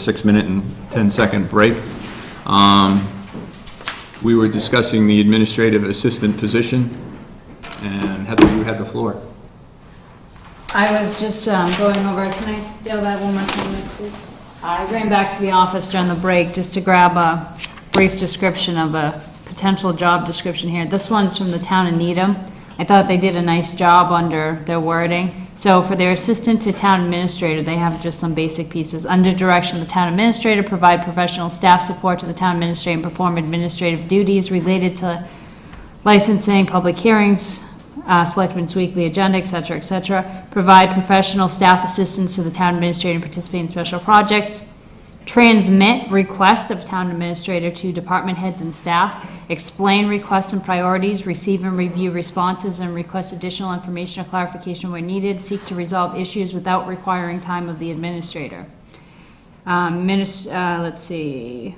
6-minute and 10-second break. We were discussing the administrative assistant position, and Heather, you had the floor. I was just going over, can I steal that one more time, please? I ran back to the office during the break just to grab a brief description of a potential job description here. This one's from the town of Needham. I thought they did a nice job under their wording. So for their assistant to town administrator, they have just some basic pieces. Under direction of the town administrator, provide professional staff support to the town administrator and perform administrative duties related to licensing, public hearings, selectmen's weekly agenda, et cetera, et cetera. Provide professional staff assistance to the town administrator and participate in special projects. Transmit requests of town administrator to department heads and staff. Explain requests and priorities. Receive and review responses and request additional information or clarification where needed. Seek to resolve issues without requiring time of the administrator. Let's see.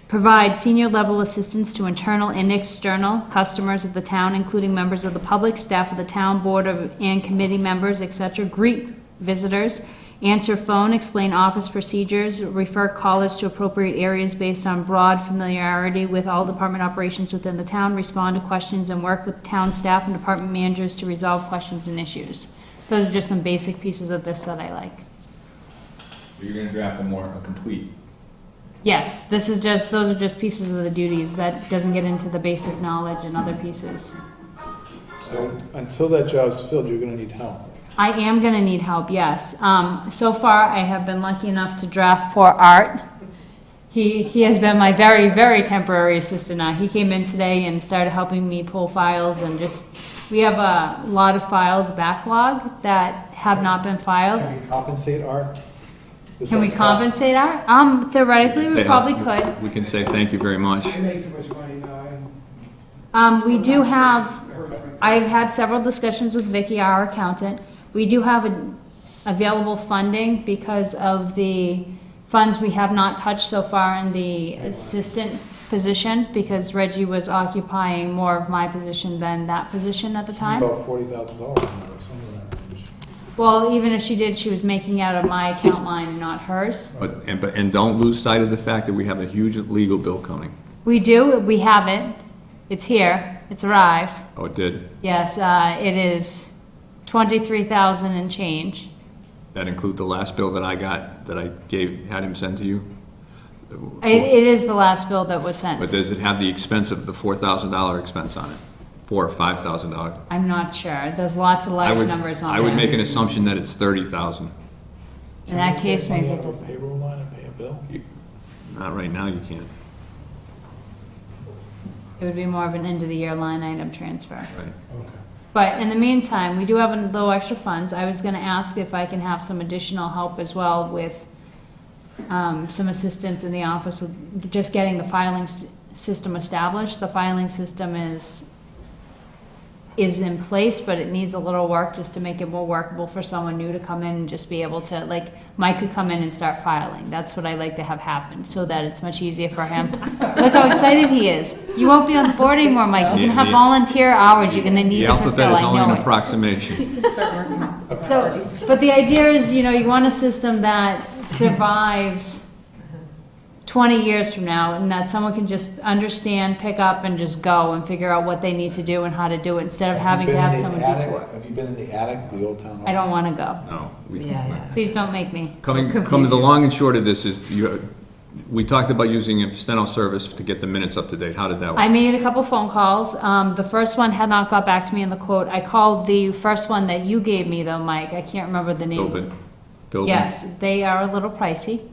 Provide senior level assistance to internal and external customers of the town, including members of the public, staff of the town, board and committee members, etc. Greet visitors. Answer phone, explain office procedures, refer callers to appropriate areas based on broad familiarity with all department operations within the town, respond to questions, and work with town staff and department managers to resolve questions and issues. Those are just some basic pieces of this that I like. So you're going to draft a complete. Yes, those are just pieces of the duties. That doesn't get into the basic knowledge and other pieces. So until that job's filled, you're going to need help. I am going to need help, yes. So far, I have been lucky enough to draft poor Art. He has been my very, very temporary assistant now. He came in today and started helping me pull files and we have a lot of files backlog that have not been filed. Can we compensate Art? Can we compensate Art? Theoretically, we probably could. We can say thank you very much. I make too much money now. We do have, I've had several discussions with Vicky, our accountant. We do have available funding because of the funds we have not touched so far in the assistant position, because Reggie was occupying more of my position than that position at the time. About $40,000. Well, even if she did, she was making out of my account line and not hers. And don't lose sight of the fact that we have a huge legal bill coming. We do. We have it. It's here. It's arrived. Oh, it did? Yes, it is $23,000 and change. That include the last bill that I got, that I had him send to you? It is the last bill that was sent. But does it have the expense of the $4,000 expense on it? $4,000 or $5,000? I'm not sure. There's lots of large numbers on there. I would make an assumption that it's $30,000. In that case, maybe it doesn't. Payroll line and pay a bill? Not right now, you can't. It would be more of an end-of-the-year line item transfer. Right. Okay. But in the meantime, we do have a little extra funds. I was going to ask if I can have some additional help as well with some assistance in the office with just getting the filing system established. The filing system is in place, but it needs a little work just to make it more workable for someone new to come in and just be able to, like, Mike could come in and start filing. That's what I like to have happen, so that it's much easier for him. Look how excited he is. You won't be on the board anymore, Mike. You can have volunteer hours you're going to need to fulfill. The alphabet is only I know an it. approximation. So, but the idea is, you want a system that survives 20 years from now, and that someone can just understand, pick up, and just go and figure out what they need to do and how to do it, instead of having to have someone detour. Have you been in the attic, the old town hall? I don't want to go. No. Please don't make me. Come to the long and short of this is, we talked about using a steno service to get the minutes up to date. How did that work? I made a couple phone calls. The first one had not got back to me in the quote. I called the first one that you gave me, though, Mike. I can't remember the name. Building? Yes, they are a little pricey.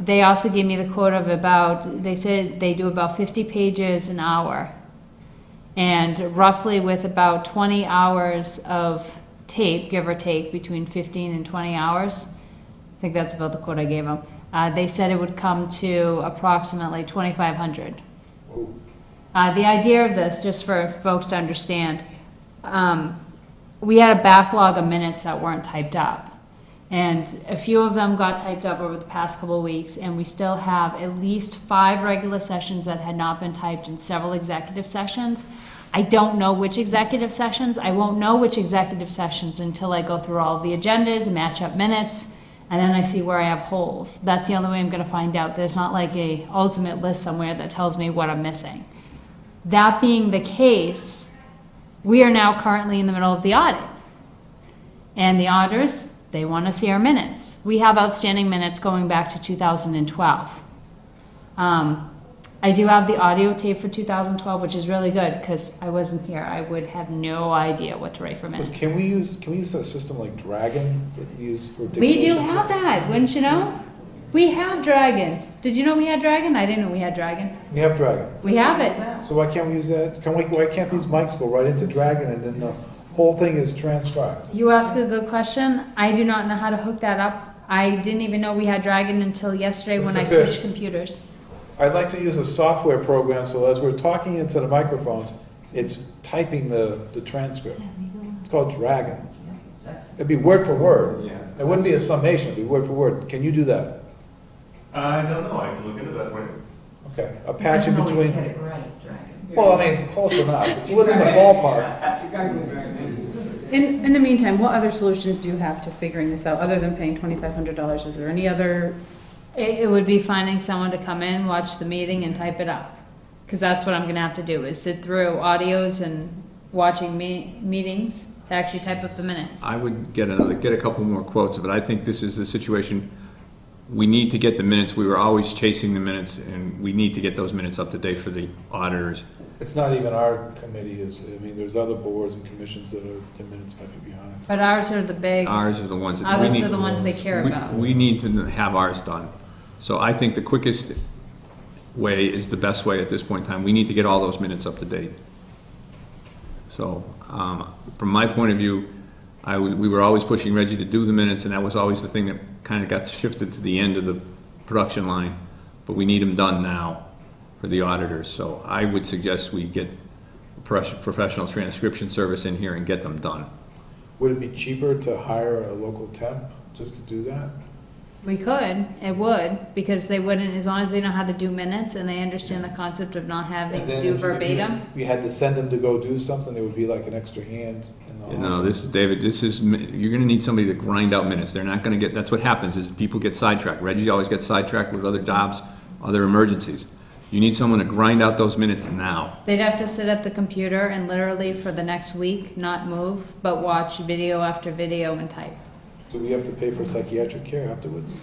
They also gave me the quote of they said they do about 50 pages an hour. And roughly with about 20 hours of tape, give or take, between 15 and 20 hours. I think that's about the quote I gave them. They said it would come to approximately $2,500. The idea of this, just for folks to understand, we had a backlog of minutes that weren't typed up. And a few of them got typed up over the past couple of weeks, and we still have at least 5 regular sessions that had not been typed and several executive sessions. I don't know which executive sessions. I won't know which executive sessions until I go through all of the agendas and match up minutes, and then I see where I have holes. That's the only way I'm gonna find out. There's not like a ultimate list somewhere that tells me what I'm missing. That being the case, we are now currently in the middle of the audit. And the auditors, they wanna see our minutes. We have outstanding minutes going back to 2012. I do have the audio tape for 2012, which is really good, because I wasn't here. I would have no idea what to write for But minutes. can we use a system like Dragon that we use for dictation? We do have that, wouldn't you know? We have Dragon. Did you know we had Dragon? I didn't know we had Dragon. We have Dragon. We have it. So why can't we use that? Why can't these mics go right into Dragon and then the whole thing is transcribed? You ask a good question. I do not know how to hook that up. I didn't even know we had Dragon until yesterday when I Mr. Fish. switched computers. I'd like to use a software program so as we're talking into the microphones, it's typing the transcript. It's called Dragon. It'd be word for word. Yeah. It wouldn't be a summation, it'd be word for word. Can you do that? I don't know, I can look into that when, Okay, a patch in Always between. get it right, Dragon. Well, I mean, it's close enough. It's within the ballpark. You gotta go back in. In the meantime, what other solutions do you have to figuring this out, other than paying $2,500? Is there any other? It would be finding someone to come in, watch the meeting, and type it up. Because that's what I'm gonna have to do, is sit through audios and watching meetings to actually type up the minutes. I would get a couple more quotes, but I think this is the situation. We need to get the minutes. We were always chasing the minutes, and we need to get those minutes up to date for the auditors. It's not even our committee, there's other boards and commissions that the minutes might be behind. But ours are the big, Ours are the ones that we others need. are the ones they care about. We need to have ours done. So I think the quickest way is the best way at this point in time. We need to get all those minutes up to date. So, from my point of view, we were always pushing Reggie to do the minutes, and that was always the thing that kind of got shifted to the end of the production line. But we need them done now for the auditors. So I would suggest we get a professional transcription service in here and get them done. Would it be cheaper to hire a local temp just to do that? We could, it would, because they wouldn't, as long as they know how to do minutes and they understand the concept of not having And to then do if verbatim. we had to send them to go do something, it would be like an extra hand in the No, office. David, you're gonna need somebody to grind out minutes. They're not gonna get, that's what happens, is people get sidetracked. Reggie always gets sidetracked with other jobs, other emergencies. You need someone to grind out those minutes now. They'd have to sit at the computer and literally for the next week, not move, but watch video after video and type. Do we have to pay for psychiatric care afterwards?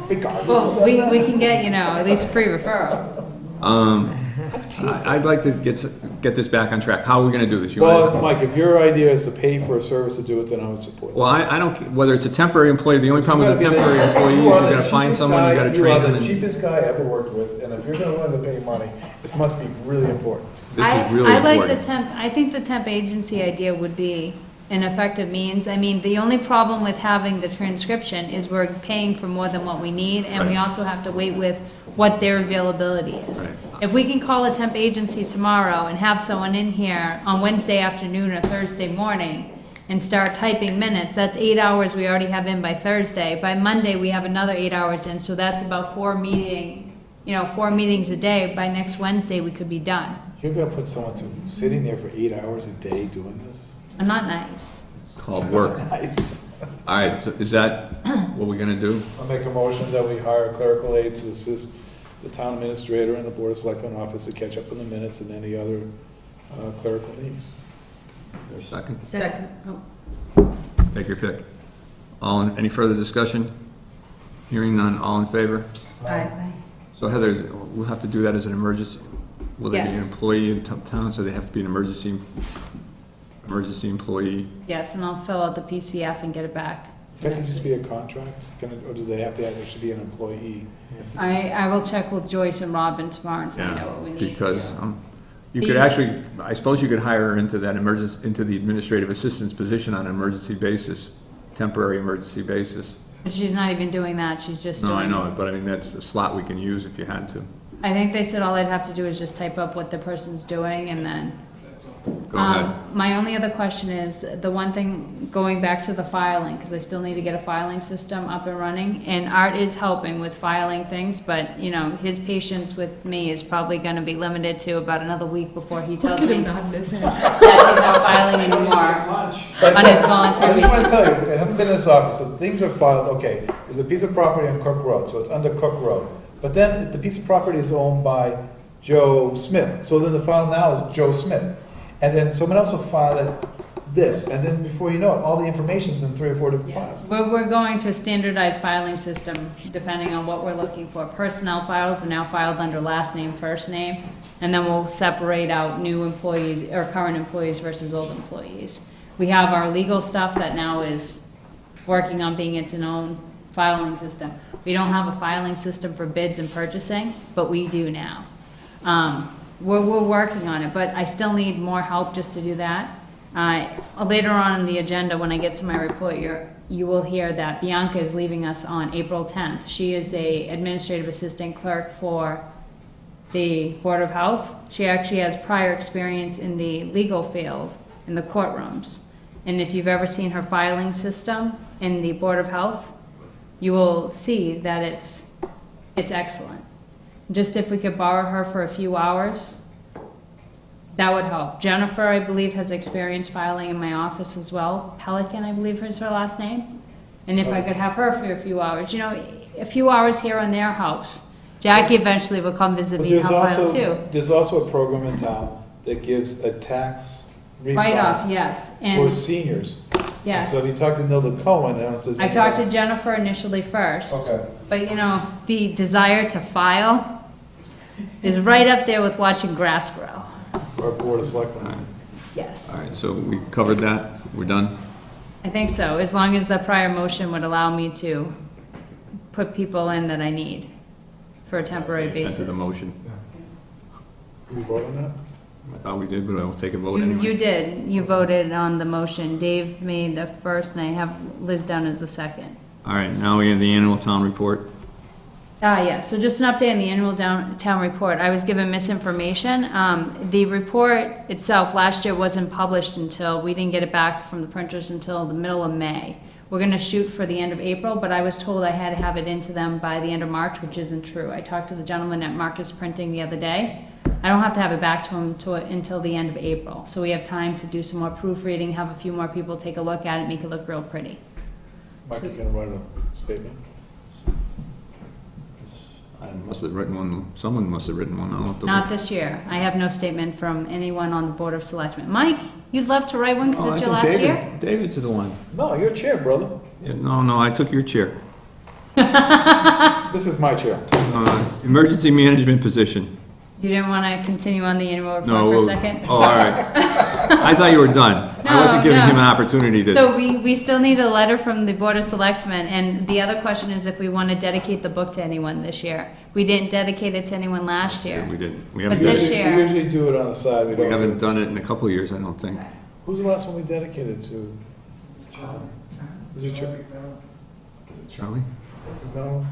Regardless, Well, who we does that? can get, at least free referrals. I'd like to get this back on track. How are we gonna do this? You Well, wanna- Mike, if your idea is to pay for a service to do it, then I would support it. Well, I don't, whether it's a temporary employee, the only problem with a You gotta temporary do that. employee is You you are the gotta find cheapest someone, you guy- gotta train them. You are the and cheapest guy I ever worked with, and if you're gonna willing to pay money, this must be really important. This is really I like important. the temp, I think the temp agency idea would be an effective means. I mean, the only problem with having the transcription is we're paying for more than what we need, and we Right. also have to wait with what their availability is. Right. If we can call a temp agency tomorrow and have someone in here on Wednesday afternoon or Thursday morning and start typing minutes, that's 8 hours we already have in by Thursday. By Monday, we have another 8 hours in, so that's about 4 meetings a day. By next Wednesday, we could be done. You're gonna put someone sitting there for 8 hours a day doing this? I'm not nice. It's called work. Nice. All right, so is that what we're gonna do? I'll make a motion that we hire a clerical aide to assist the town administrator and the board of selectmen office to catch up on the minutes and any other clerical needs. Is there a second? Second. Oh. Take your pick. Any further discussion? Hearing none, all in favor? Aye. So Heather, we'll have to do that as an emergency. Will they be an Yes. employee in town, so they have to be an emergency employee? Yes, and I'll fill out the PCF and get it back. Can't it just be a contract? Or do they have to actually be an employee? I will check with Joyce and Robin tomorrow and find out what we need. Because you could actually, I suppose you could hire her into that into the administrative assistant's position on an emergency basis, temporary emergency basis. She's not even doing that, she's just doing. No, I know it, but I mean, that's a slot we can use if you had to. I think they said all I'd have to do is just type up what the person's doing and then Go ahead. My only other question is, the one thing, going back to the filing, because I still need to get a filing system up and running, and Art is helping with filing things, but, you know, his patience with me is probably gonna be limited to about another week before he tells me that he's not filing anymore on his volunteer I just want to basis. tell you, I haven't been in this office, so things are filed, okay, there's a piece of property on Cook Road, so it's under Cook Road. But then the piece of property is owned by Joe Smith, so then the file now is Joe Smith. And then someone else will file it, this, and then before you know it, all the information's in 3 or 4 different files. We're going to a standardized filing system, depending on what we're looking for. Personnel files are now filed under last name, first name, and then we'll separate out new employees, or current employees versus old employees. We have our legal stuff that now is working on being its own filing system. We don't have a filing system for bids and purchasing, but we do now. We're working on it, but I still need more help just to do that. Later on in the agenda, when I get to my report, you will hear that Bianca is leaving us on April 10th. She is a administrative assistant clerk for the Board of Health. She actually has prior experience in the legal field, in the courtrooms. And if you've ever seen her filing system in the Board of Health, you will see that it's excellent. Just if we could borrow her for a few hours, that would help. Jennifer, I believe, has experience filing in my office as well. Pelican, I believe, is her last name. And if I could have her for a few hours, you know, a few hours here and there helps. Jackie eventually will come visit But me and help file too. there's also a program in town that gives a tax Write-off, refund yes. for And seniors. yes. So if you talk to Nilda Cohen, I don't know if there's. I talked to Jennifer initially first. Okay. But you know, the desire to file is right up there with watching grass grow. Or Board of All Selectmen. right. Yes. All right, so we covered that, we're done? I think so, as long as the prior motion would allow me to put people in that I need for a temporary basis. Enter the motion. Can we vote on that? I thought we did, but I'll take a vote You anyway. did, you voted on the motion. Dave made the first, and I have Liz down as the second. All right, now we have the annual town report. Yeah, so just an update on the annual town report. I was given misinformation. The report itself last year wasn't published until, we didn't get it back from the printers until the middle of May. We're gonna shoot for the end of April, but I was told I had to have it into them by the end of March, which isn't true. I talked to the gentleman at Marcus Printing the other day. I don't have to have it back to him until the end of April. So we have time to do some more proofreading, have a few more people take a look at it, make it look real pretty. Mike, you gonna write a statement? I must have written one, someone must have written one, I don't have to Not look. this year. I have no statement from anyone on the Board of Selectmen. Mike, you'd love to write one because Oh, it's I your think last David- year? David's the one. No, you're chair, brother. Yeah, no, I took your chair. This is my chair. Emergency management position. You didn't want to continue on the annual report No. for a second? Oh, all right. I thought you were done. I wasn't giving No. him an opportunity to. So we still need a letter from the Board of Selectmen, and the other question is if we want to dedicate the book to anyone this year. We didn't dedicate it to anyone last year. We didn't. We But haven't, this done it- year- We usually do it on the side, we we don't haven't do. done it in a couple of years, I don't think. Who's the last one we dedicated to? Was it Charlie? Charlie? No,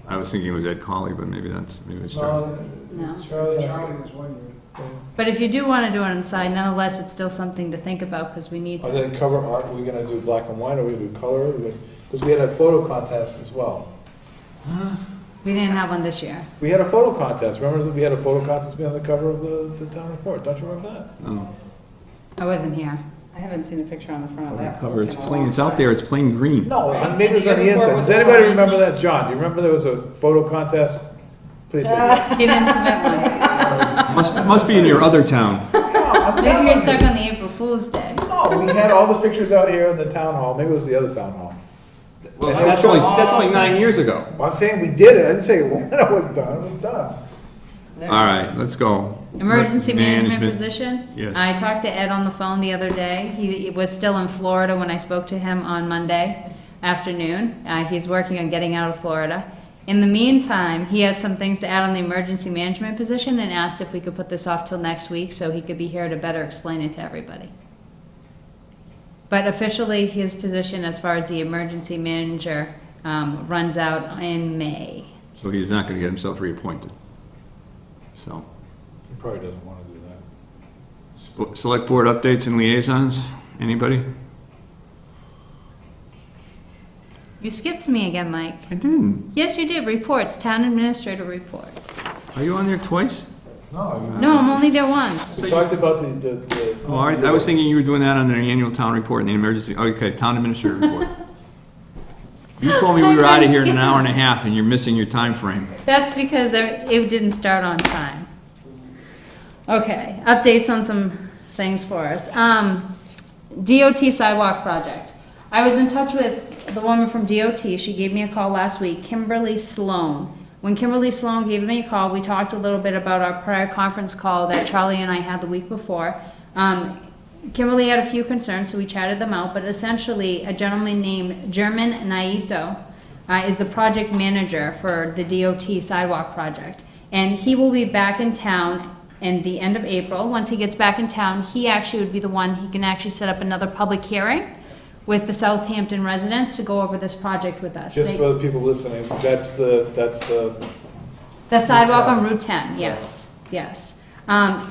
I was thinking it was Ed Colley, but maybe it's no, Charlie. No. it's Charlie. Charlie was 1 year. But if you do want to do it on the side, nonetheless, it's still something to think about because we need Are to. they cover art, are we gonna do black and white, or are we gonna do color? Because we had a photo contest as well. We didn't have one this year. We had a photo contest, remember that we had a photo contest be on the cover of the town report, don't you remember that? No. I wasn't here. I haven't seen a picture on the front of On the that. cover, it's in a plain, long it's out time. there, it's plain green. No, Right. maybe it was on the And the inside, report does was anybody orange. remember that? John, do you remember there was a photo contest? Please say yes. He didn't submit one. Must be in your other town. I'm Maybe telling you're you. stuck on the April Fool's Day. No, we had all the pictures out here in the town hall, maybe it was the other town hall. Well, that's only 9 years ago. Well, I'm saying we did it, I didn't say when it was done, it was done. All right, let's go. Emergency management position? Yes. I talked to Ed on the phone the other day. He was still in Florida when I spoke to him on Monday afternoon. He's working on getting out of Florida. In the meantime, he has some things to add on the emergency management position and asked if we could put this off till next week so he could be here to better explain it to everybody. But officially, his position as far as the emergency manager runs out in May. So he's not gonna get himself reappointed. So, He probably doesn't wanna do that. Select board updates and liaisons, anybody? You skipped me again, Mike. I didn't. Yes, you did. Reports, town administrator report. Are you on there twice? No, No, I'm only there once. we talked about the. Oh, all right, I was thinking you were doing that on the annual town report and the emergency, okay, town administrator report. You told me we were out of here in an hour and a half and you're missing your time frame. That's because it didn't start on time. Okay, updates on some things for us. DOT sidewalk project. I was in touch with the woman from DOT. She gave me a call last week, Kimberly Sloan. When Kimberly Sloan gave me a call, we talked a little bit about our prior conference call that Charlie and I had the week before. Kimberly had a few concerns, so we chatted them out, but essentially a gentleman named German Naito is the project manager for the DOT sidewalk project. And he will be back in town in the end of April. Once he gets back in town, he actually would be the one, he can actually set up another public hearing with the Southampton residents to go over this project with us. Just for the people listening, that's the. The sidewalk on Route 10, yes, yes.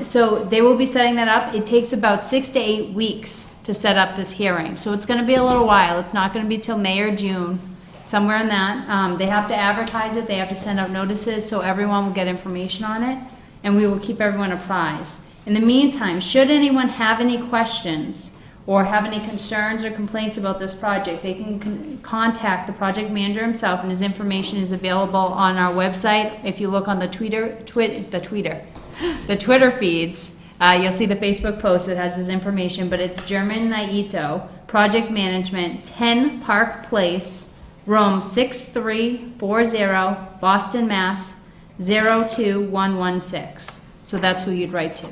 So they will be setting that up. It takes about 6 to 8 weeks to set up this hearing. So it's gonna be a little while. It's not gonna be till May or June, somewhere in that. They have to advertise it, they have to send out notices, so everyone will get information on it, and we will keep everyone apprised. In the meantime, should anyone have any questions or have any concerns or complaints about this project, they can contact the project manager himself, and his information is available on our website. If you look on the Twitter feeds, you'll see the Facebook post that has his information, but it's German Naito, Project Management, 10 Park Place, room 6340, Boston, Mass. 02116. So that's who you'd write to.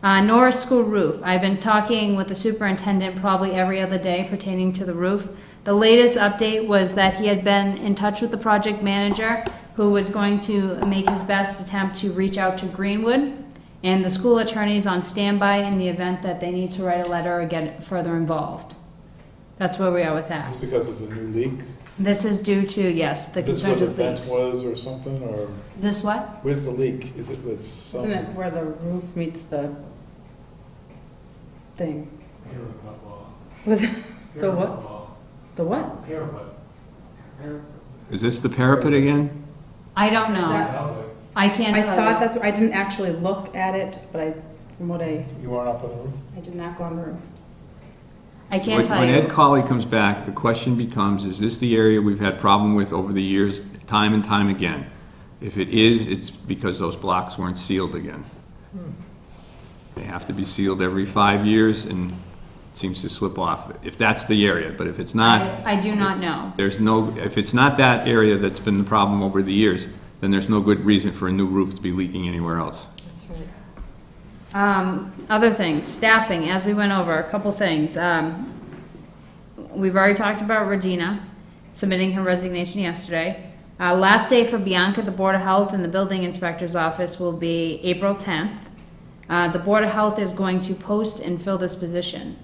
Norris School roof. I've been talking with the superintendent probably every other day pertaining to the roof. The latest update was that he had been in touch with the project manager, who was going to make his best attempt to reach out to Greenwood, and the school attorney is on standby in the event that they need to write a letter or get further involved. That's where we are with Is that. this because it's a new leak? This is due to, yes, the Is this concerns where the with vent leaks. was or something, or Is this what? where's the leak? Is it with some? Isn't it where the roof meets the thing? With the what? The what? Is this the parapet again? I don't know. I can't I tell thought you. that's, I didn't actually look at it, but from what You weren't up on the roof? I did not go on the roof. I can't tell When you. Ed Colley comes back, the question becomes, is this the area we've had problem with over the years, time and time again? If it is, it's because those blocks weren't sealed again. They have to be sealed every 5 years, and it seems to slip off, if that's the area. But if it's not, I do not know. there's no, if it's not that area that's been the problem over the years, then there's no good reason for a new roof to be leaking anywhere else. Other things, staffing, as we went over, a couple things. We've already talked about Regina submitting her resignation yesterday. Last day for Bianca, the Board of Health and the Building Inspector's Office will be April 10th. The Board of Health is going to post and fill this position.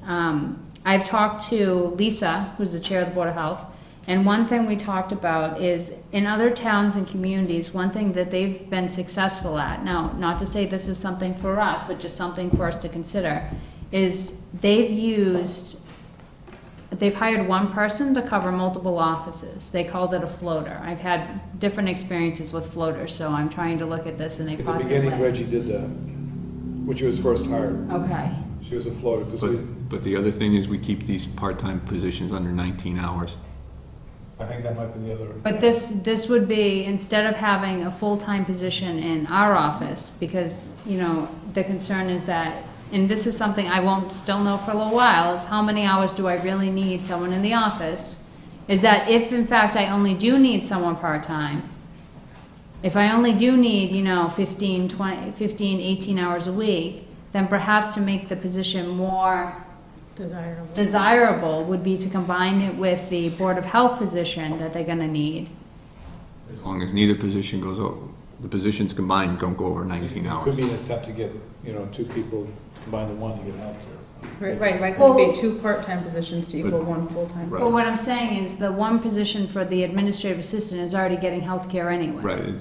I've talked to Lisa, who's the chair of the Board of Health, and one thing we talked about is in other towns and communities, one thing that they've been successful at, now, not to say this is something for us, but just something for us to consider, is they've hired one person to cover multiple offices. They called it a floater. I've had different experiences with floaters, so I'm trying to look at this in a In the positive beginning, way. Reggie did that, when she was first hired. Okay. She was a floater, because we, But the other thing is we keep these part-time positions under 19 hours. I think that might be the other. But this would be, instead of having a full-time position in our office, because, you know, the concern is that, and this is something I won't still know for a little while, is how many hours do I really need someone in the office? Is that if in fact I only do need someone part-time, if I only do need, you know, 15, 18 hours a week, then perhaps to make the position more desirable would be to combine it with the Board of Health position that they're gonna need. As long as neither position goes over, the positions combined don't go over 19 It hours. could be an attempt to get, you know, two people, combine the one to get healthcare. Right, could it be 2 part-time positions to equal 1 full-time? Right. But what I'm saying is the one position for the administrative assistant is already getting health care anyway. Right,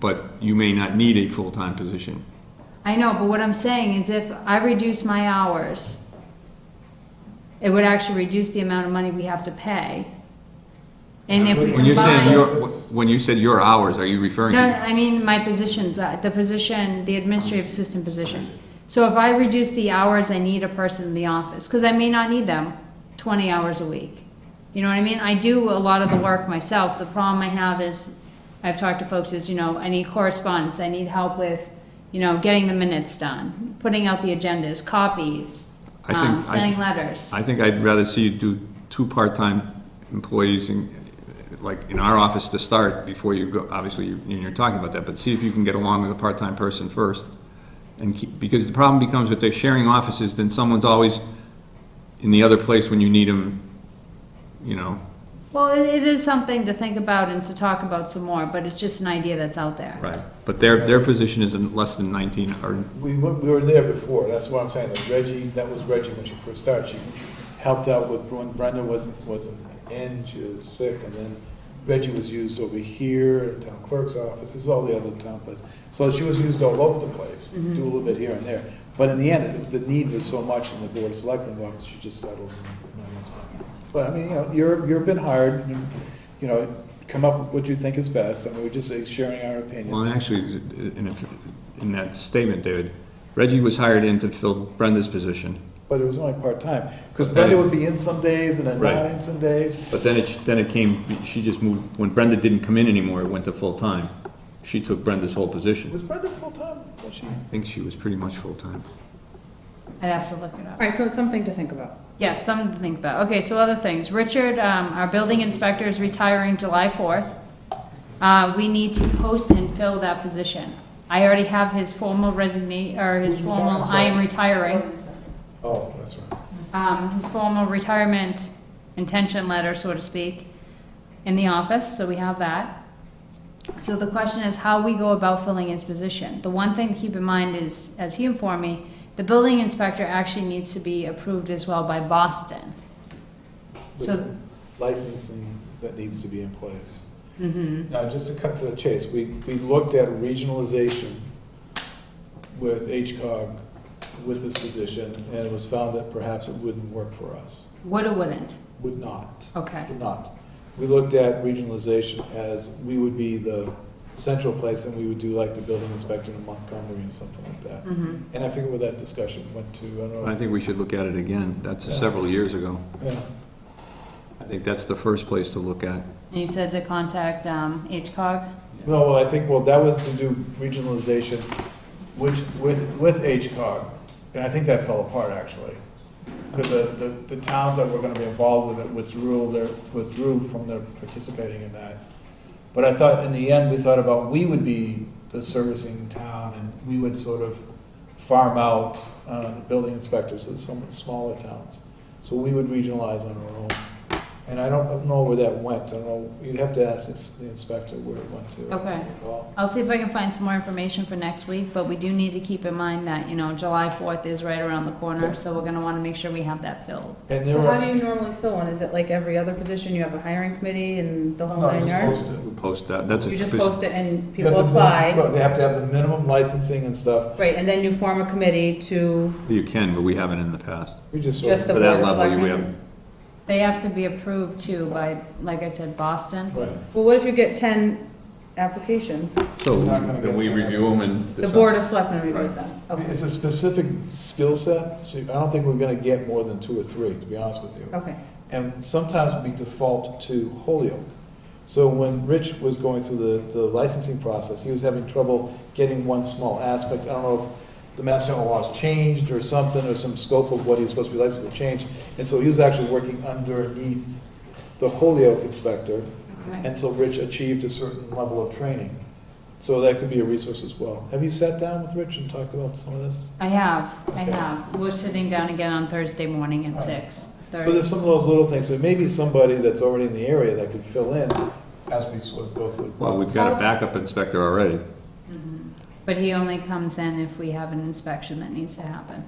but you may not need a full-time position. I know, but what I'm saying is if I reduce my hours, it would actually reduce the amount of money we have to pay. And if we When you're saying combine. when you said your hours, are you referring No, to? I mean my positions, the position, the administrative assistant position. So if I reduce the hours I need a person in the office, because I may not need them 20 hours a week. You know what I mean? I do a lot of the work myself. The problem I have is, I've talked to folks is, I need correspondence, I need help with, getting the minutes done, putting out the agendas, copies, sending letters. I think I'd rather see you do 2 part-time employees in our office to start before you go, obviously you're talking about that, but see if you can get along with a part-time person first. Because the problem becomes if they're sharing offices, then someone's always in the other place when you need them, Well, it is something to think about and to talk about some more, but it's just an idea that's out there. Right. But their position is in less than 19, or, We were there before, that's what I'm saying, that was Reggie when she first started. She helped out with, when Brenda wasn't in, she was sick, and then Reggie was used over here, in town clerk's office, this is all the other town places. So she was used all over the place, do a little bit here and there. But in the end, the need was so much in the Board of Selectmen's office, she just settled. But I mean, you've been hired, come up with what you think is best, and we're just sharing our opinions. well, actually, in that statement, David, Reggie was hired in to fill Brenda's position. But it was only part-time, because But then Brenda it- would be in some days and then Right. not in some days. But then it came, she just moved, when Brenda didn't come in anymore, it went to full-time. She took Brenda's whole position. Was Brenda full-time? Was she? I think she was pretty much full-time. I'd have to look it up. All right, so it's something to think about. Yeah, something to think about. Okay, so other things. Richard, our building inspector, is retiring July 4th. We need to post and fill that position. I already have his formal resignation, or his Who's retiring? formal, Sorry. I am retiring. Oh, that's right. His formal retirement intention letter, so to speak, in the office, so we have that. So the question is how we go about filling his position. The one thing to keep in mind is, as he informed me, the building inspector actually needs to be approved as well by Boston. There's So, some licensing that needs to be in place. mhm. Now, just to cut to the chase, we looked at regionalization with HCOG with this position, and it was found that perhaps it wouldn't work for us. Would or wouldn't? Would not. Okay. Would not. We looked at regionalization as we would be the central place, and we would do like the building inspector in Montgomery and something like that. Mhm. And I forget where that discussion went to, I don't know. I think we should look at it again. That's Yeah. several years ago. Yeah. I think that's the first place to look at. And you said to contact HCOG? No, well, I think, that was to do regionalization, which, with HCOG, and I think that fell apart, actually. Because the towns that were gonna be involved with it withdrew from their participating in that. But I thought, in the end, we thought about, we would be the servicing town, and we would sort of farm out the building inspectors of some smaller towns. So we would regionalize on our own. And I don't know where that went. I don't know, you'd have to ask the inspector where it went to. Okay. Well, I'll see if I can find some more information for next week, but we do need to keep in mind that, July 4th is right around the corner, so we're gonna wanna make sure we have that filled. And there So how do were, you normally fill one? Is it like every other position, you have a hiring committee and the whole no, nine just yards? post it. We post that. That's a You just spec- post it and You have people to- apply, Right, they have to have the minimum licensing and stuff. right, and then you form a committee to You can, but we haven't in the past. We just sort just of, the For board that of level, we selectmen? have, They have to be approved too by, like I said, Boston. right. Well, what if you get 10 applications? so We're not gonna then get we to review them and The decide. board of selectmen reviews Right. them? Okay, It's a specific skill set, so I don't think we're gonna get more than 2 or 3, to be honest with you. okay. And sometimes we default to Holyoke. So when Rich was going through the licensing process, he was having trouble getting one small aspect. I don't know if the Mass General laws changed or something, or some scope of what he was supposed to be licensed would change. And so he was actually working underneath the Holyoke inspector Okay. until Rich achieved a certain level of training. So that could be a resource as well. Have you sat down with Rich and talked about some of this? I have. Okay. We're sitting down again on Thursday morning at All right. 6:30. So there's some of those little things. So maybe somebody that's already in the area that could fill in as we sort of go through the Well, process. we've got a backup inspector already. Mhm. But he only comes in if we have an inspection that needs to happen.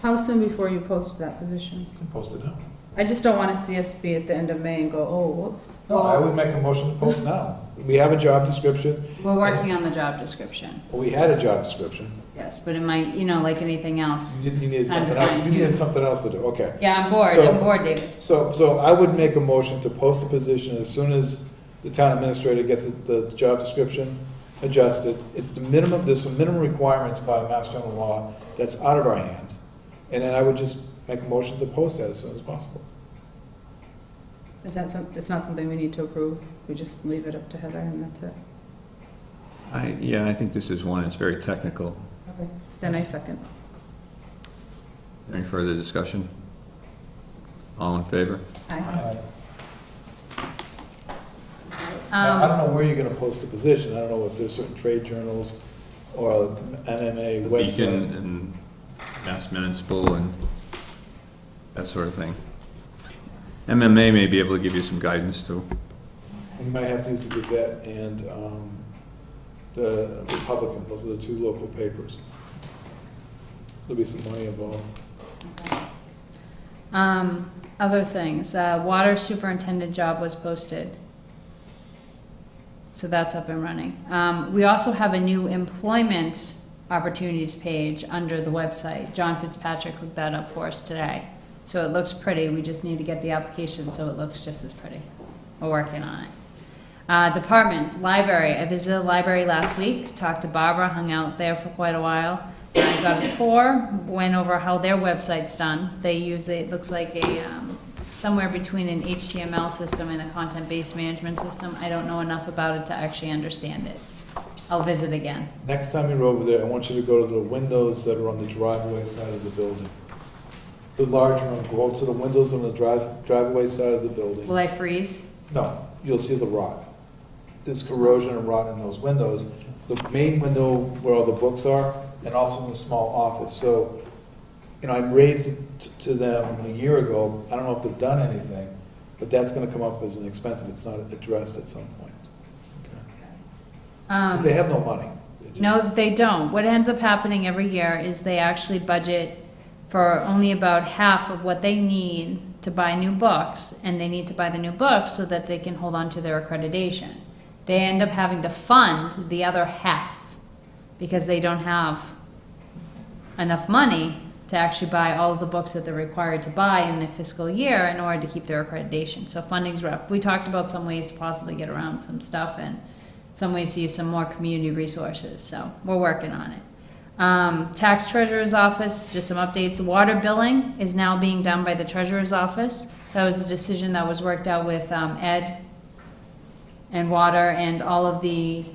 How soon before you post that position? You can post it now. I just don't want to see us be at the end of May and go, oh, whoops. No, I would make a motion to post now. We have a job description. We're working on the job description, We had a job description. yes, but it might, you know, like anything else. You needed I'm something else. You fine, needed too. something else to do, okay. Yeah, So- I'm bored, David. So I would make a motion to post a position as soon as the town administrator gets the job description adjusted. It's the minimum, there's some minimum requirements by Mass General Law that's out of our hands. And then I would just make a motion to post that as soon as possible. Is that it's not something we need to approve? We just leave it up to Heather and that's it? Yeah, I think this is one that's very technical. Okay. Then I second. Any further discussion? All in favor? Aye. Now, I don't know where you're gonna post the position. I don't know if there's certain trade journals or MMA Beacon website. and Mass Municipal and that sort of thing. MMA may be able to give you some guidance too. You might have to use the Gazette and the Republican. Those are the two local papers. There'll be some money involved. Other things, water superintendent job was posted. So that's up and running. We also have a new employment opportunities page under the website. John Fitzpatrick hooked that up for us today. So it looks pretty, we just need to get the application so it looks just as pretty. We're working on it. Departments, library, I visited the library last week, talked to Barbara, hung out there for quite a while. I got a tour, went over how their website's done. They use, it looks like a, somewhere between an HTML system and a content-based management system. I don't know enough about it to actually understand it. I'll visit again. Next time you're over there, I want you to go to the windows that are on the driveway side of the building. The large room, go to the windows on the driveway side of the building. Will I freeze? No, you'll see the rot. There's corrosion and rot in those windows. The main window where all the books are, and also in the small office. So, you know, I raised it to them a year ago. I don't know if they've done anything, but that's gonna come up as an expense if it's not addressed at some point. Because they have no money. They just- No, they don't. What ends up happening every year is they actually budget for only about half of what they need to buy new books, and they need to buy the new books so that they can hold on to their accreditation. They end up having to fund the other half because they don't have enough money to actually buy all of the books that they're required to buy in a fiscal year in order to keep their accreditation. So funding's rough. We talked about some ways to possibly get around some stuff and some ways to use some more community resources, so we're working on it. Tax treasurer's office, just some updates. Water billing is now being done by the treasurer's office. That was a decision that was worked out with Ed and water and all of the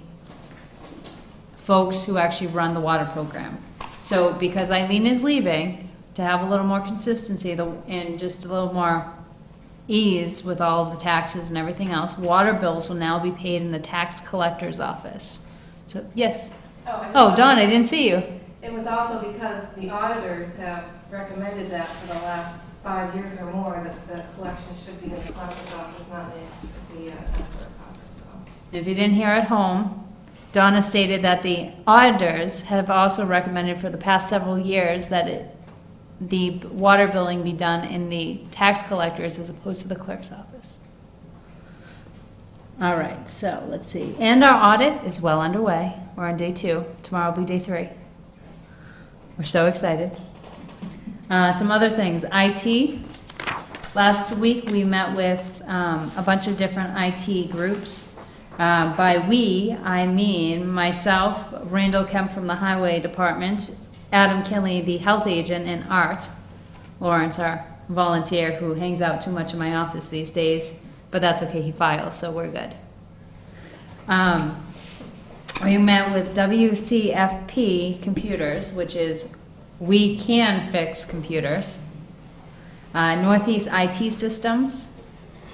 folks who actually run the water program. So because Eileen is leaving, to have a little more consistency and just a little more ease with all of the taxes and everything else, water bills will now be paid in the tax collector's office. So, yes. Oh, Dawn, I didn't see you. It was also because the auditors have recommended that for the last 5 years or more, that the collection should be in the collector's office, not the treasurer's office, so. If you didn't hear at home, Donna stated that the auditors have also recommended for the past several years that the water billing be done in the tax collectors as opposed to the clerk's office. All right, so let's see. And our audit is well underway. We're on day 2. Tomorrow will be day 3. We're so excited. Some other things. IT. Last week we met with a bunch of different IT groups. By we, I mean myself, Randall Kemp from the Highway Department, Adam Kinley, the health agent, and Art Lawrence, our volunteer who hangs out too much in my office these days, but that's okay, he files, so we're good. We met with WCFP Computers, which is We Can Fix Computers, Northeast IT Systems,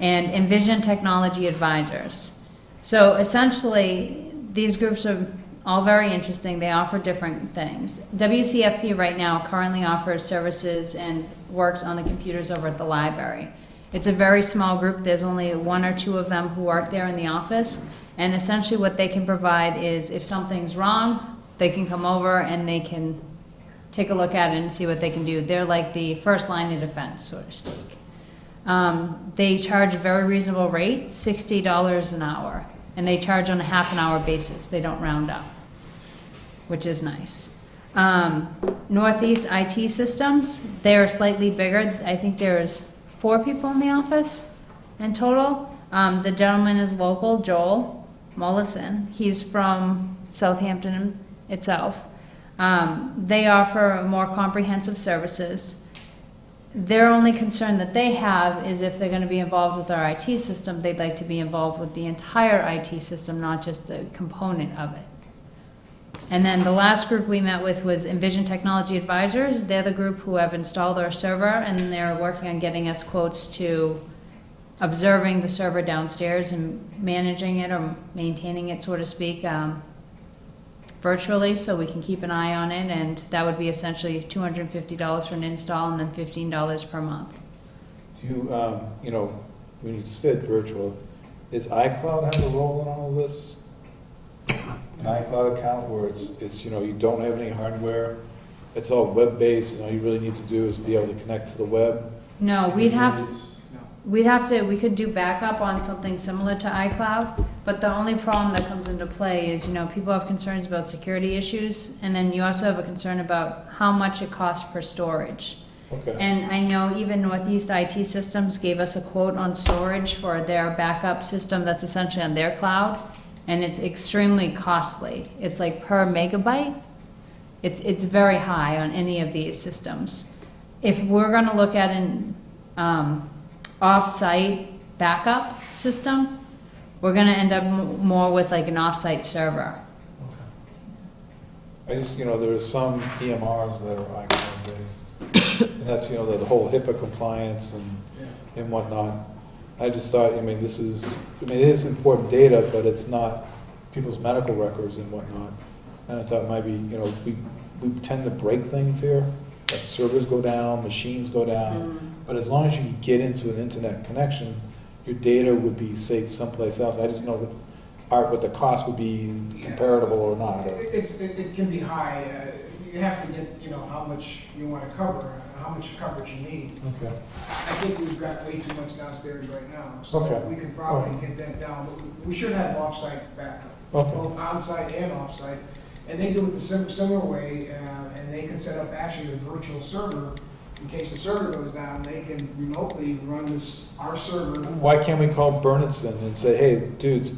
and Envision Technology Advisors. So essentially, these groups are all very interesting. They offer different things. WCFP right now currently offers services and works on the computers over at the library. It's a very small group. There's only 1 or 2 of them who work there in the office. And essentially what they can provide is if something's wrong, they can come over and they can take a look at it and see what they can do. They're like the first line of defense, so to speak. They charge a very reasonable rate, $60 an hour, and they charge on a half an hour basis. They don't round up, which is nice. Northeast IT Systems, they're slightly bigger. I think there's 4 people in the office in total. The gentleman is local, Joel Mollison. He's from Southampton itself. They offer more comprehensive services. Their only concern that they have is if they're going to be involved with our IT system, they'd like to be involved with the entire IT system, not just a component of it. And then the last group we met with was Envision Technology Advisors. They're the group who have installed our server, and they're working on getting us quotes to observing the server downstairs and managing it or maintaining it, so to speak, virtually, so we can keep an eye on it, and that would be essentially $250 for an install and then $15 per month. Do you, you know, when you said virtual, is iCloud have a role in all of this? An iCloud account where it's, you know, you don't have any hardware, it's all web-based, and all you really need to do is be able to connect to the web? No, we could do backup on something similar to iCloud, but the only problem that comes into play is, you know, people have concerns about security issues, and then you also have a concern about how much it costs per storage. Okay. And I know even Northeast IT Systems gave us a quote on storage for their backup system that's essentially on their cloud, and it's extremely costly. It's like per megabyte. It's very high on any of these systems. If we're gonna look at an off-site backup system, we're gonna end up more with like an off-site server. I just, you know, there's some EMRs that are iCloud-based, and that's, you know, the whole HIPAA compliance and whatnot. I just thought, I mean, this is, I mean, it is important data, but it's not people's medical records and whatnot. And I thought it might be, you know, we tend to break things here, like servers go down, machines go down, but as long as you can get into an internet connection, your data would be saved someplace else. I just know what the cost would be comparable or not. It can be high. You have to get, you know, how much you want to cover, how much coverage you need. Okay. I think we've got way too much downstairs right now, so Okay. we can probably get that down. But we should have off-site backup, Okay. both on-site and off-site. And they do it the similar way, and they can set up actually a virtual server. In case the server goes down, they can remotely run our server. Why can't we call Bernardson and say, hey, dudes,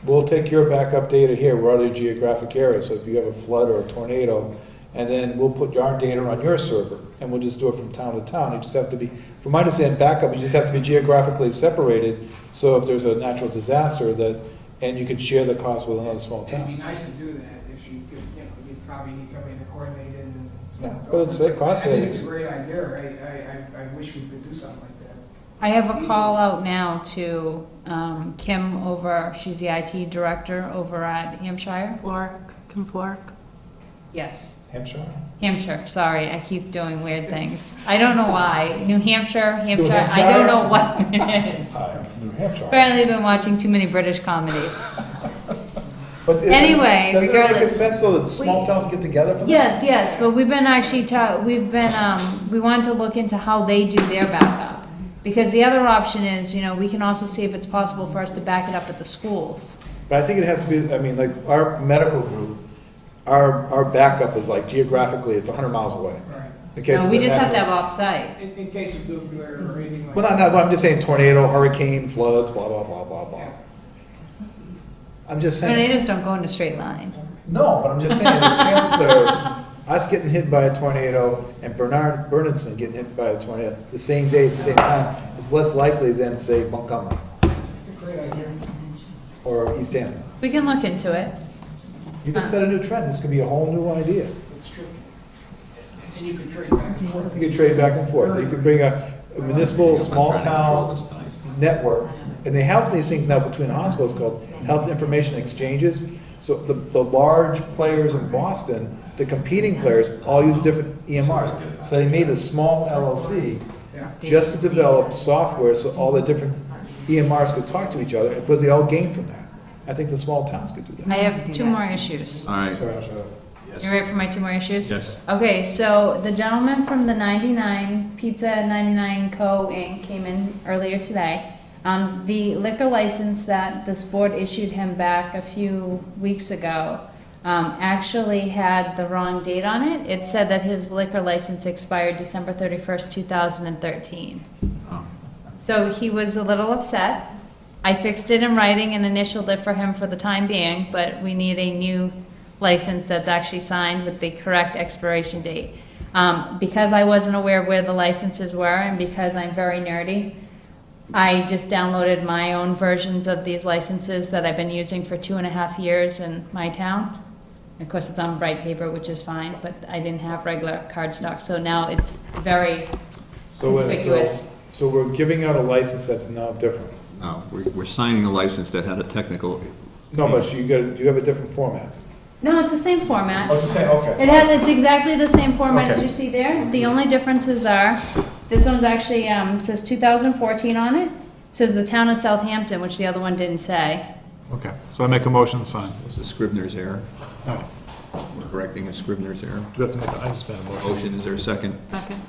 we'll take your backup data here, we're out of the geographic area, so if you have a flood or a tornado, and then we'll put our data on your server, and we'll just do it from town to town. You just have to be, from my understanding, backup, you just have to be geographically separated, so if there's a natural disaster, and you could share the cost with another small It'd be town. nice to do that if you could, you know, you'd probably need somebody to coordinate it. And so Yeah, on and so but it's forth. a cost I think it's savings. a great idea. I wish we could do something like that. I have a call out now to Kim over, she's the IT director over at Hampshire. Kim Flork. Yes, Hampshire? Hampshire, sorry, I keep doing weird things. I don't know why. New Hampshire, New Hampshire, I don't Hampshire? know what it is. Hi, New Hampshire. Apparently I've been watching too many British comedies. But Anyway, doesn't it make regardless- sense though that small towns get together for that? Yes, but we've been actually, we wanted to look into how they do their backup. Because the other option is, you know, we can also see if it's possible for us to back it up at the schools. But I think it has to be, I mean, like our medical group, our backup is like geographically, it's 100 miles away. Right. In case No, it's we a just have to natural- have off-site. In case of nuclear or anything like Well, that. not, I'm just saying tornado, hurricane, floods, blah, blah, blah, blah, blah. Yeah. I'm just saying. Tornadoes don't go in a straight line. No, but I'm just saying, the chances are, us getting hit by a tornado and Bernardson getting hit by a tornado the same day, at the same time, is less likely than, say, Montgomery It's a great idea. or Easthampton. We can look into it. You can set a new trend, this could be a whole new idea. It's true. And you can trade back and forth. You could trade back and forth, you could bring a municipal, small town network, and they have these things now between hospitals called health information exchanges. So the large players in Boston, the competing players, all use different EMRs. So they made a small LLC Yeah. just to develop software so all the different EMRs could talk to each other, because they all gain from that. I think the small towns could do I that. have two more issues. All right, Sorry, I'll shut up. You ready for my two more issues? Yes. Okay, so the gentleman from the 99 Pizza 99 Co. Inc. came in earlier today. The liquor license that this board issued him back a few weeks ago actually had the wrong date on it. It said that his liquor license expired December 31st, 2013. Oh. So he was a little upset. I fixed it in writing and initialed it for him for the time being, but we need a new license that's actually signed with the correct expiration date. Because I wasn't aware of where the licenses were and because I'm very nerdy, I just downloaded my own versions of these licenses that I've been using for 2.5 years in my town. Of course, it's on bright paper, which is fine, but I didn't have regular cardstock, so now it's very conspicuous. So we're giving out a license that's now different. No, we're signing a license that had a technical. No, but do you have a different format? No, it's the same format. Oh, it's the same, okay. It's exactly the same format as Okay. you see there. The only differences are, this one's actually, says 2014 on it. Says the town of Southampton, which the other one didn't say. Okay, so I make a motion to sign. It's a Scribner's error. All right. We're correcting a Scribner's error. Do you have to make, I just made a motion. Motion, is there a second? Second.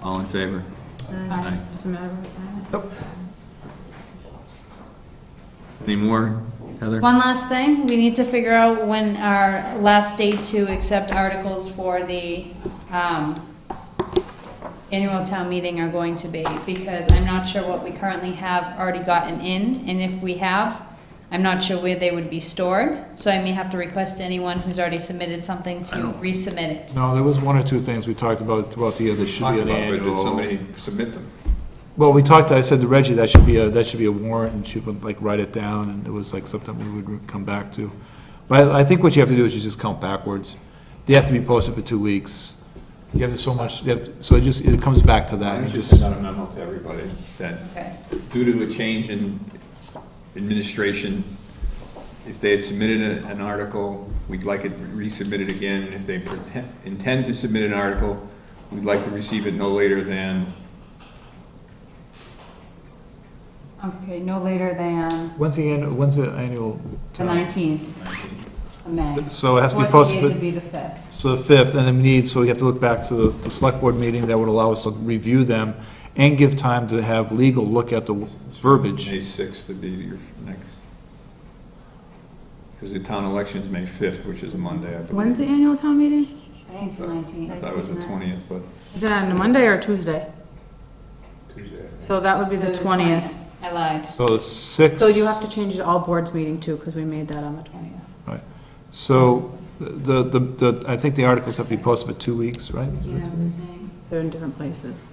All in favor? Aye. Doesn't matter who signs. Yep. Any more, Heather? One last thing, we need to figure out when our last date to accept articles for the annual town meeting are going to be, because I'm not sure what we currently have already gotten in, and if we have, I'm not sure where they would be stored, so I may have to request anyone who's already submitted something to resubmit it. No, there was one or two things we talked about throughout the year. There should be an Talked about, but did annual. somebody submit them? Well, we talked, I said to Reggie, that should be a warrant, and she would like write it down, and it was like something we would come back to. But I think what you have to do is you just count backwards. They have to be posted for 2 weeks. You have to so much, so it comes back to that. I You just just, sent out a memo to everybody that Okay. due to a change in administration, if they had submitted an article, we'd like it resubmitted again. And if they intend to submit an article, we'd like to receive it no later than, Okay, no later than when's the annual? the 19th of May. So it has to be 14 posted, days would be the 5th. so the 5th, and then we need, so we have to look back to the select board meeting that would allow us to review them and give time to have legal look at the verbiage. May 6th to be your next. Because the town election is May 5th, which is a Monday, I believe. When's the annual town meeting? I think it's the 19th. I thought it was the 20th, but Is it on a Monday or a Tuesday? Tuesday. So that would be the 20th. I lied. So the 6th. So you have to change it to all boards meeting too, because we made that on the 20th. Right. So I think the articles have to be posted for 2 weeks, right? Yeah, the same. They're in different places.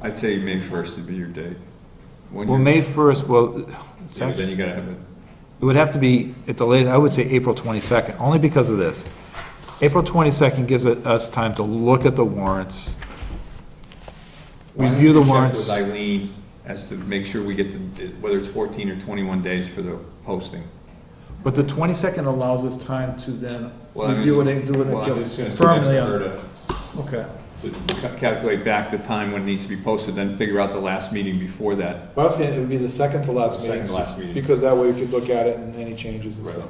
I'd say May 1st would be your date. When Well, you're- May 1st, well, it's Yeah, but then actually, you gotta have it. it would have to be at the latest, I would say April 22nd, only because of this. April 22nd gives us time to look at the warrants, Why don't review the you check warrants. with Eileen as to make sure we get whether it's 14 or 21 days for the posting. But the 22nd allows us time to then Well, I'm review it just- and do it well, I'm and just gonna get suggest firmly her on. to- Okay. So calculate back the time when it needs to be posted, then figure out the last meeting before that. I was saying it would be the second to last Second meeting. to last meeting. Because that way we could look at it and any changes and Right. stuff.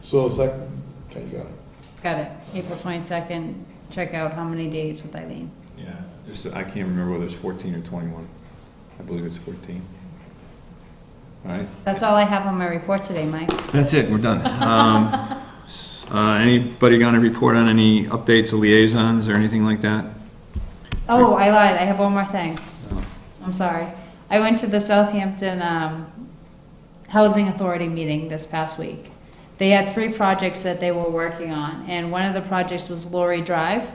So second, okay, you got it. Got it. April 22nd, check out how many days with Eileen. Yeah, just, I can't remember whether it's 14 or 21. I believe it's 14. All right? That's all I have on my report today, Mike. That's it, we're done. Anybody gonna report on any updates or liaisons or anything like that? Oh, I lied. I have one more thing. No. I'm sorry. I went to the Southampton Housing Authority meeting this past week. They had 3 projects that they were working on, and one of the projects was Laurie Drive.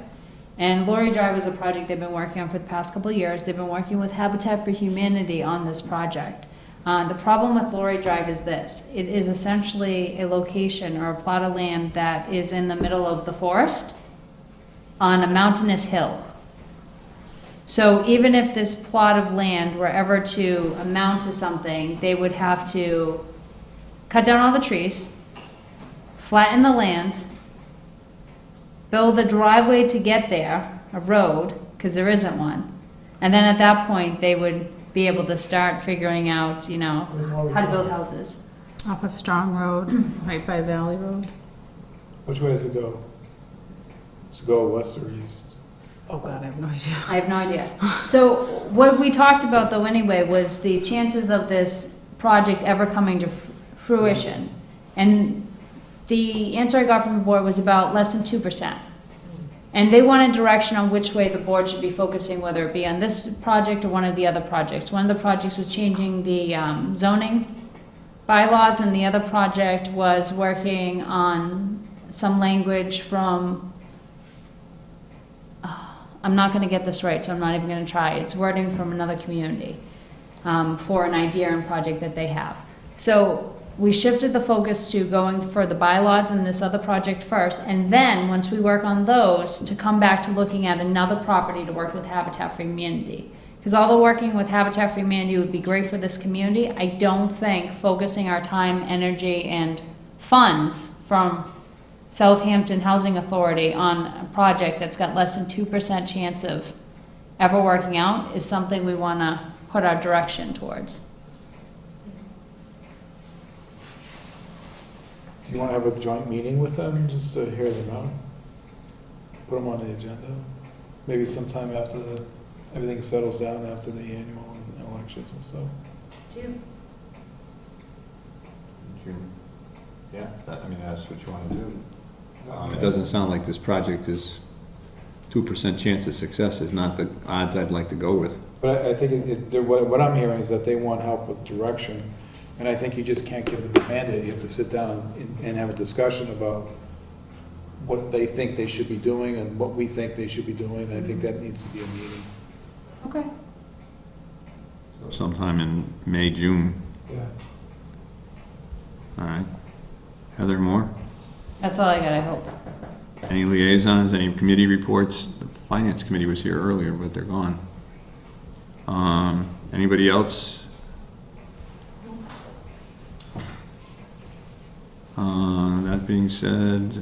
And Laurie Drive is a project they've been working on for the past couple of years. They've been working with Habitat for Humanity on this project. The problem with Laurie Drive is this. It is essentially a location or a plot of land that is in the middle of the forest on a mountainous hill. So even if this plot of land were ever to amount to something, they would have to cut down all the trees, flatten the land, build a driveway to get there, a road, because there isn't one. And then at that point, they would be able to start figuring out, you know, how to build houses. Off of Strong Road, right by Valley Road. Which way does it go? Does it go west or east? Oh, God, I have no idea. I have no idea. So what we talked about though anyway was the chances of this project ever coming to fruition. And the answer I got from the board was about less than 2%. And they wanted direction on which way the board should be focusing, whether it be on this project or one of the other projects. One of the projects was changing the zoning bylaws, and the other project was working on some language from, I'm not going to get this right, so I'm not even going to try. It's wording from another community for an idea and project that they have. So we shifted the focus to going for the bylaws in this other project first, and then, once we work on those, to come back to looking at another property to work with Habitat for Humanity. Because although working with Habitat for Humanity would be great for this community, I don't think focusing our time, energy, and funds from Southampton Housing Authority on a project that's got less than 2% chance of ever working out is something we want to put our direction towards. Do you want to have a joint meeting with them, just to hear them out? Put them on the agenda? Maybe sometime after everything settles down, after the annual elections and stuff? June. Yeah, I mean, that's what you want to do. It doesn't sound like this project is 2% chance of success is not the odds I'd like to go with. But I think what I'm hearing is that they want help with direction, and I think you just can't give them a mandate. You have to sit down and have a discussion about what they think they should be doing and what we think they should be doing. I think that needs to be a meeting. Okay. So sometime in May, June. Yeah. All right. Heather, more? That's all I got, I hope. Any liaisons, any committee reports? The Finance Committee was here earlier, but they're gone. Anybody else? That being said,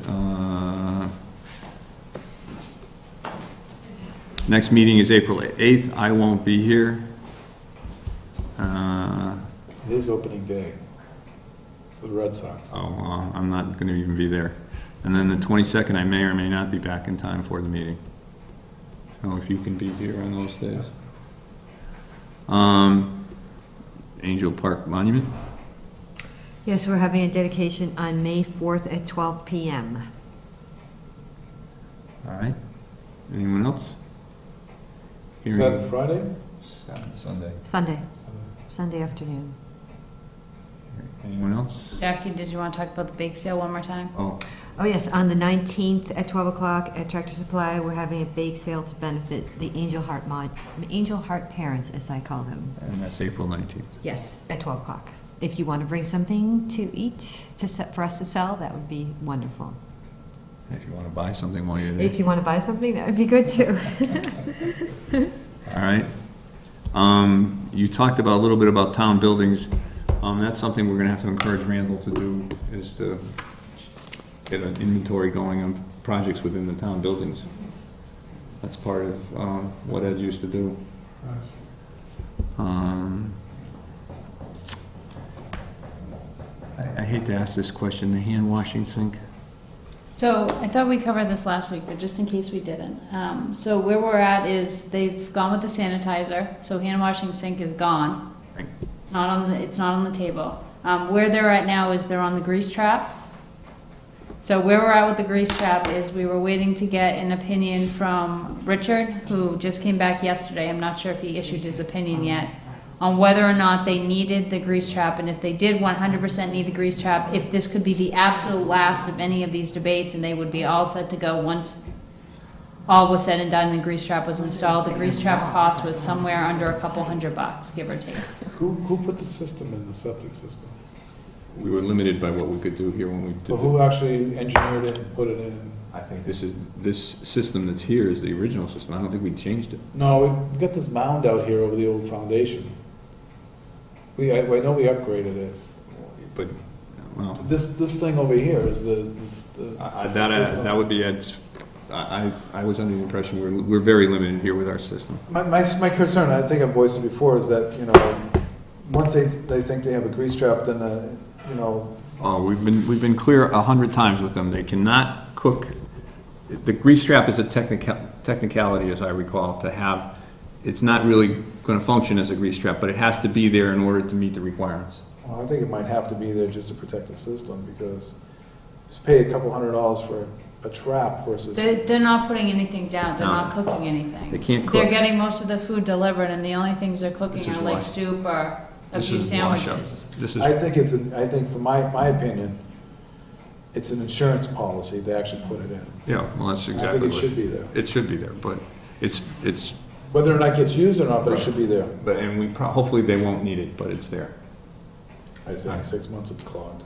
next meeting is April 8th. I won't be here. It is opening day for the Red Sox. Oh, I'm not going to even be there. And then the 22nd, I may or may not be back in time for the meeting. So if you can be here on those days. Angel Park Monument? Yes, we're having a dedication on May 4th at 12 p.m. All right. Anyone else? Is that Friday? Sunday. Sunday afternoon. Anyone else? Jackie, did you want to talk about the bake sale one more time? Oh, Oh, yes, on the 19th at 12 o'clock at Tractor Supply, we're having a bake sale to benefit the Angel Heart parents, as I call them. and that's April 19th. Yes, at 12 o'clock. If you want to bring something to eat for us to sell, that would be wonderful. If you want to buy something while you're there. If you want to buy something, that would be good too. All right. You talked about a little bit about town buildings. That's something we're going to have to encourage Randall to do, is to get an inventory going on projects within the town buildings. That's part of what Ed used to do. I hate to ask this question, the hand washing sink. So I thought we covered this last week, but just in case we didn't. So where we're at is they've gone with the sanitizer, so hand washing sink is gone. Right. It's not on the table. Where they're at now is they're on the grease trap. So where we're at with the grease trap is we were waiting to get an opinion from Richard, who just came back yesterday. I'm not sure if he issued his opinion yet, on whether or not they needed the grease trap, and if they did 100% need the grease trap, if this could be the absolute last of any of these debates and they would be all set to go once all was said and done and the grease trap was installed. The grease trap cost was somewhere under a couple $100, give or take. Who put the system in, the septic system? We were limited by what we could do here when we did But who actually engineered it and put it in? I think this system that's here is the original system. I don't think we changed it. No, we've got this mound out here over the old foundation. I know we upgraded it. But, well, This thing over here is the that would be Ed's. I was under the impression we're very limited here with our system. My concern, I think I've voiced it before, is that, you know, once they think they have a grease trap, then you know, Oh, we've been clear 100 times with them. They cannot cook. The grease trap is a technicality, as I recall, to have. It's not really going to function as a grease trap, but it has to be there in order to meet the requirements. well, I think it might have to be there just to protect the system, because just pay a couple $100 for a trap versus. They're not putting anything down, they're No. not cooking anything. They can't They're cook. getting most of the food delivered, and the only things they're This cooking is are like why. soup or a This few is wash up. sandwiches. This is, I think from my opinion, it's an insurance policy to actually put it in. yeah, well, that's I exactly think what. it should be there. It should be there, but it's, Whether or not it gets used or not, but it should be there. but, and hopefully they won't need it, but it's there. I say in 6 months it's clogged.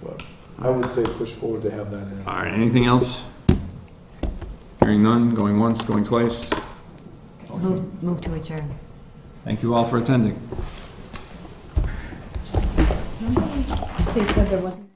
But I would say push forward to have that in. All right, anything else? Hearing none, going once, going twice? Move to adjourn. Thank you all for attending. They said there wasn't.